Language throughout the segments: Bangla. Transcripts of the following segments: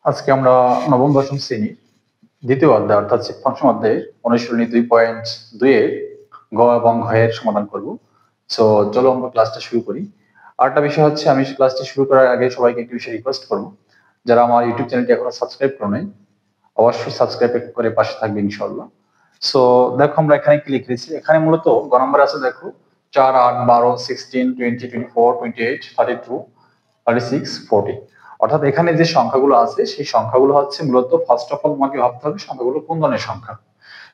আজকে আমরা নবম দশম শ্রেণীর দ্বিতীয় অধ্যায় অর্থাৎ পঞ্চম অধ্যায়ের অনুশীলনী 2.2 এর গ এবং ঘ এর সমাধান করব। সো চলো আমরা ক্লাসটা শুরু করি। আরেকটা বিষয় হচ্ছে, আমি ক্লাসটি শুরু করার আগে সবাইকে একটু বিষয় রিকোয়েস্ট করবো, যারা আমার ইউটিউব চ্যানেলটি এখনো সাবস্ক্রাইব করো নাই অবশ্যই সাবস্ক্রাইব করে পাশে থাকবে ইনশাল্লাহ। সো দেখো আমরা এখানে কি লিখেছি, এখানে মূলত গ নম্বর আছে, দেখো 4, 8, 12, 16, 20, 24, 28, 32, 36, 40। অর্থাৎ এখানে যে সংখ্যাগুলো আছে সেই সংখ্যাগুলো হচ্ছে মূলত ফার্স্ট অফ অল তোমাকে ভাবতে হবে সংখ্যাগুলো কোন ধরনের সংখ্যা।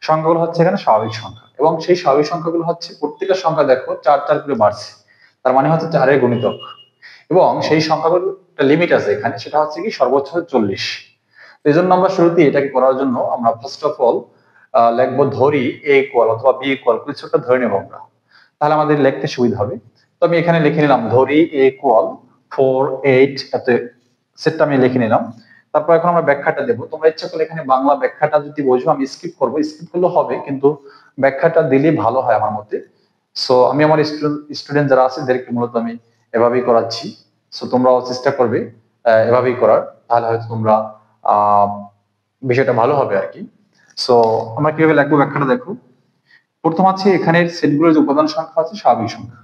সংখ্যাগুলো হচ্ছে এখানে স্বাভাবিক সংখ্যা, এবং সেই স্বাভাবিক সংখ্যাগুলো হচ্ছে প্রত্যেকটা সংখ্যা দেখো 4 করে বাড়ছে, তার মানে হচ্ছে 4-এর গুণিতক। এবং সেই সংখ্যাগুলোর একটা লিমিট আছে এখানে, সেটা হচ্ছে কি সর্বোচ্চ 40। এই জন্য আমরা শুরুতে এটাকে করার জন্য আমরা ফার্স্ট অফ অল লিখবো ধরি এ ইকুয়াল অথবা বি ইকুয়াল কিছু একটা ধরে নেবো আমরা, তাহলে আমাদের লিখতে সুবিধা হবে। তো আমি এখানে লিখে নিলাম ধরি এ ইকুয়াল 4, 8 এত সেটটা আমি লিখে নিলাম। তারপর এখন আমরা ব্যাখ্যাটা দেবো। তোমরা ইচ্ছা করলে এখানে বাংলা ব্যাখ্যাটা যদি বোঝো আমি স্কিপ করবো, স্কিপ করলে হবে, কিন্তু ব্যাখ্যাটা দিলে ভালো হয় আমার মতে। সো আমি আমার স্টুডেন্ট যারা আছে এদেরকে মূলত আমি এভাবেই করাচ্ছি। সো তোমরাও চেষ্টা করবে এভাবেই করার, তাহলে হয়তো তোমরা বিষয়টা ভালো হবে আর কি। সো আমরা কিভাবে লিখবো ব্যাখ্যাটা দেখো। প্রথম আছে এখানে সেটগুলোর যে উপাদান সংখ্যা আছে স্বাভাবিক সংখ্যা,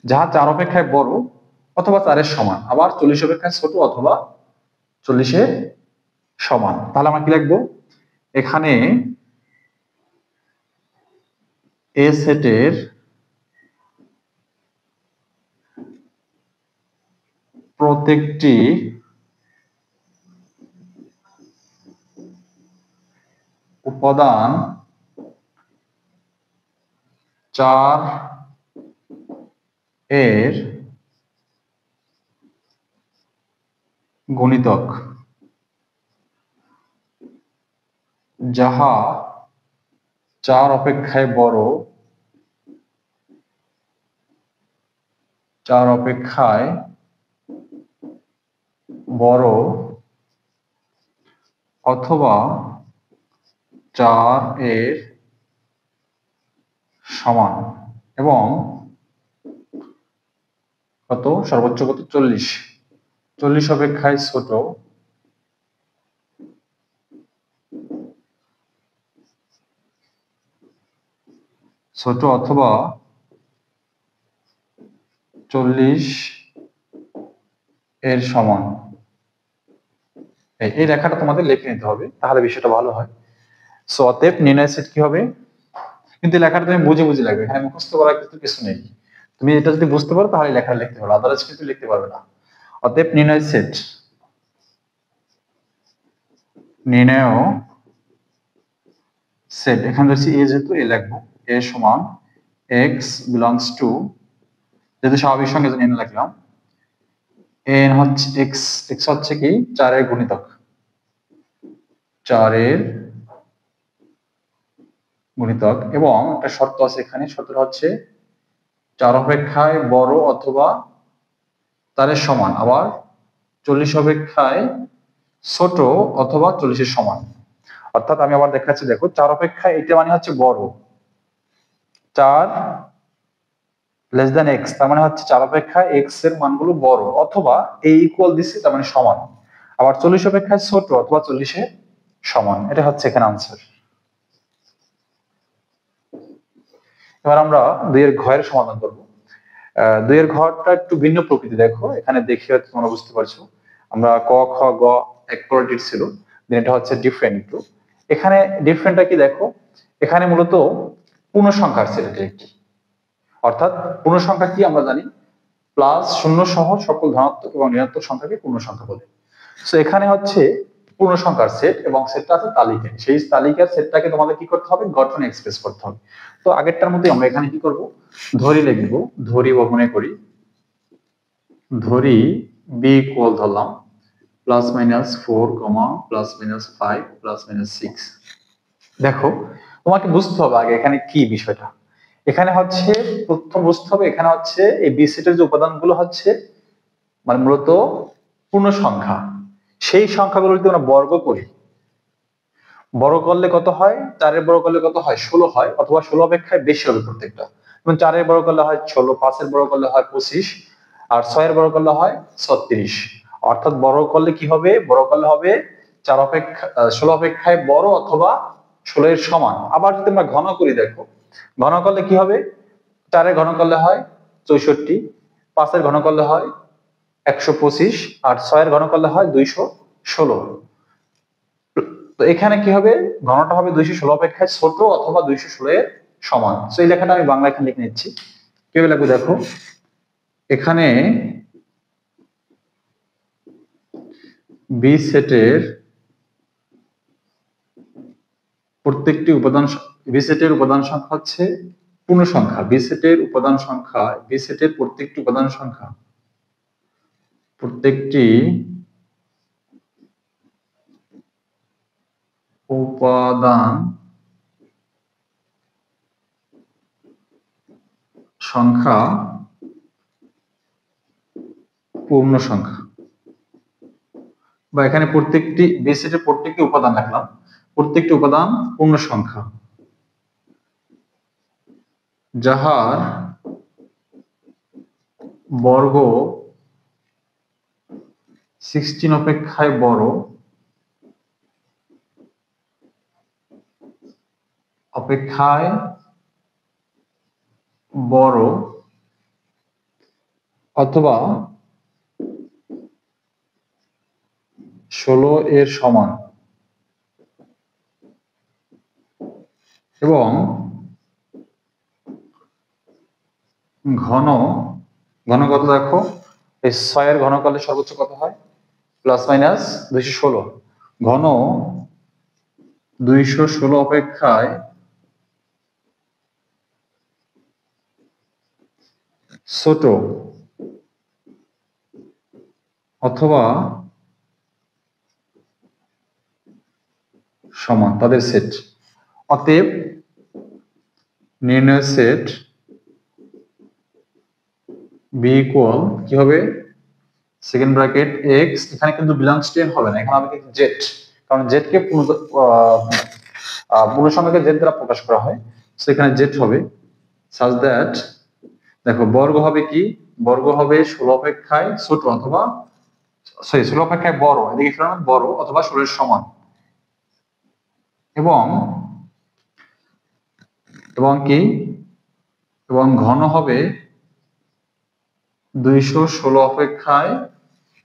যাহা 4 অপেক্ষায় বড় অথবা 4-এর সমান, আবার 40 অপেক্ষায় ছোট অথবা 40-এর সমান। তাহলে আমরা কি লিখবো, এখানে এ সেটের প্রত্যেকটি উপাদান 4 এর গুণিতক, যাহা 4 অপেক্ষায় বড়, 4 অপেক্ষায় বড় অথবা 4 এর সমান, এবং কত সর্বোচ্চ কত 40, 40 অপেক্ষায় ছোট ছোট অথবা 40 এর সমান। এই লেখাটা তোমাদের লিখে নিতে হবে, তাহলে বিষয়টা ভালো হয়। সো অতএব নির্ণয় সেট কি হবে, কিন্তু লেখাটা তুমি বুঝে বুঝে লাগবে, এখানে মুখস্থ করার কিছু নেই। তুমি এটা যদি বুঝতে পারো তাহলে লেখা লিখতে পারো, আদারওয়াইজ কিন্তু লিখতে পারবে না। অতএব নির্ণয় সেট, নির্ণয় সেট এখানে রয়েছে এ, যেহেতু এ লিখবো, এ সমান এক্স বিলংস টু, যেহেতু স্বাভাবিক সংখ্যা জন্য এন লিখলাম, এন হচ্ছে এক্স, এক্স হচ্ছে কি 4-এর গুণিতক, 4-এর গুণিতক, এবং একটা শর্ত আছে এখানে, শর্তটা হচ্ছে 4 অপেক্ষায় বড় অথবা 4-এর সমান, আবার 40 অপেক্ষায় ছোট অথবা 40-এর সমান। অর্থাৎ আমি আবার দেখাচ্ছি, দেখো 4 অপেক্ষায় এটা মানে হচ্ছে বড়, 4 লেস দেন এক্স, তার মানে হচ্ছে 4 অপেক্ষায় এক্স এর মানগুলো বড়, অথবা এ ইকুয়াল দিচ্ছে তার মানে সমান, আবার 40 অপেক্ষায় ছোট অথবা 40-এর সমান। এটা হচ্ছে এখানে আনসার। এবার আমরা 2-এর ঘয়ের সমাধান করব। 2-এর ঘরটা একটু ভিন্ন প্রকৃতি, দেখো এখানে দেখে হয়তো তোমরা বুঝতে পারছো, আমরা ক খ গ এক কোয়ালিটির ছিল, এটা হচ্ছে ডিফারেন্ট একটু। এখানে ডিফারেন্টটা কি দেখো, এখানে মূলত পূর্ণ সংখ্যার সেট একটি, অর্থাৎ পূর্ণ সংখ্যা কি আমরা জানি, প্লাস শূন্য সহ সকল ধনাত্মক এবং ঋণাত্মক সংখ্যাকে পূর্ণ সংখ্যা বলে। তো এখানে হচ্ছে পূর্ণ সংখ্যার সেট, এবং সেটটা আছে তালিকায়, সেই তালিকার সেটটাকে তোমাদের কি করতে হবে, গঠনে এক্সপ্রেস করতে হবে। তো আগেরটার মধ্যে আমরা এখানে কি করব, ধরি লিখব, ধরি মনে করি, ধরি বি ইকুয়াল ধরলাম +-4, +-5, +-6। দেখো তোমাকে বুঝতে হবে আগে এখানে কি বিষয়টা, এখানে হচ্ছে প্রথম বুঝতে হবে, এখানে হচ্ছে এই বি সেটের যে উপাদানগুলো হচ্ছে মানে মূলত পূর্ণ সংখ্যা, সেই সংখ্যাগুলো যদি আমরা বর্গ করি, বড় করলে কত হয়, 4-এর বড় করলে কত হয় 16 হয়, অথবা 16 অপেক্ষায় বেশি হবে প্রত্যেকটা, এবং 4-এর বড় করলে হয় 16, 5-এর বড় করলে হয় 25, আর 6-এর বড় করলে হয় 36। অর্থাৎ বড় করলে কি হবে, বড় করলে হবে 16 অপেক্ষায় বড় অথবা 16 এর সমান। আবার যদি আমরা ঘন করি, দেখো ঘন করলে কি হবে, 4 এর ঘন করলে হয় 64, 5 এর ঘন করলে হয় 125, আর 6 এর ঘন করলে হয় 216। তো এখানে কি হবে, ঘনটা হবে 216 অপেক্ষায় ছোট অথবা 216 এর সমান। তো এই লেখাটা আমি বাংলা এখানে লিখে নিচ্ছি, কিভাবে লাগবে দেখো। এখানে বি সেটের প্রত্যেকটি উপাদান, বি সেটের উপাদান সংখ্যা হচ্ছে পূর্ণ সংখ্যা। বি সেটের উপাদান সংখ্যা, বি সেটের প্রত্যেকটি উপাদান সংখ্যা, প্রত্যেকটি উপাদান সংখ্যা পূর্ণ সংখ্যা, বা এখানে প্রত্যেকটি বি সেটের প্রত্যেকটি উপাদান লিখলাম, প্রত্যেকটি উপাদান পূর্ণ সংখ্যা যাহার বর্গ 16 অপেক্ষায় বড় অথবা 16 এর সমান, এবং ঘন কত দেখো, এই 6 এর ঘন করলে সর্বোচ্চ কত হয়, প্লাস মাইনাস 216। ঘন 216 অপেক্ষায় ছোট অথবা সমান তাদের সেট। অতএব নির্ণয় সেট বি ইকুয়াল কি হবে, সেকেন্ড ব্র্যাকেট এক্স, এখানে কিন্তু বিলংস টু এন হবে না, এখানে হবে কিন্তু জেড, কারণ জেড কে পূর্ণ সংখ্যাকে জেড দ্বারা প্রকাশ করা হয়, সেখানে জেড হবে সাজ দ্যাট, দেখো বর্গ হবে কি, বর্গ হবে 16 অপেক্ষায় ছোট অথবা 16 অপেক্ষায় বড়, এদিকে ফেরানো বড় অথবা 16 এর সমান, এবং কি, এবং ঘন হবে 216 অপেক্ষায়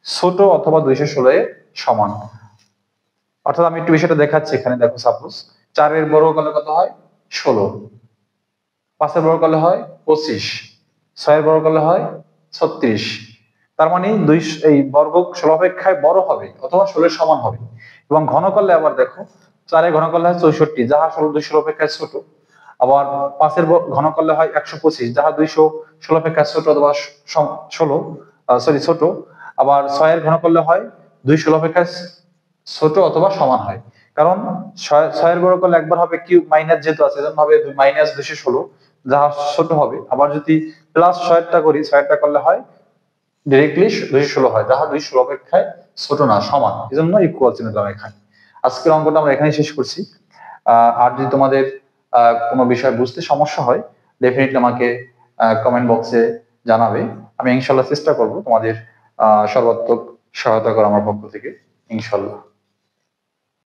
ছোট অথবা 216 এর সমান। অর্থাৎ আমি একটু বিষয়টা দেখাচ্ছি এখানে, দেখো সাপোজ 4 এর বর্গ করলে কত হয় 16, 5 এর বর্গ করলে হয় 25, 6 এর বর্গ করলে হয় 36। তার মানে এই বর্গ 16 অপেক্ষায় বড় হবে অথবা 16 এর সমান হবে। এবং ঘন করলে আবার দেখো 4 এর ঘন করলে হয় 64, যাহা 216 অপেক্ষায় ছোট। আবার 5 এর ঘন করলে হয় 125, যাহা 216 অপেক্ষায় ছোট অথবা 16 ছোট। আবার 6 এর ঘন করলে হয় 216 অপেক্ষায় ছোট অথবা সমান হয়, কারণ 6 এর বর্গ করলে একবার হবে কিউব মাইনাস, যেহেতু আছে এজন্য হবে মাইনাস 216, যাহা ছোট হবে। আবার যদি প্লাস 6টা করি, 6টা করলে হয় ডিরেক্টলি 216 হয়, যাহা 216 অপেক্ষায় ছোট না, সমান, এজন্য ইকুয়াল চিহ্ন দিলাম এখানে। আজকের অঙ্কটা আমরা এখানেই শেষ করছি। আর যদি তোমাদের কোনো বিষয় বুঝতে সমস্যা হয়, ডেফিনেটলি আমাকে কমেন্ট বক্সে জানাবে। আমি ইনশাল্লাহ চেষ্টা করব তোমাদের সর্বাত্মক সহায়তা করা আমার পক্ষ থেকে, ইনশাল্লাহ।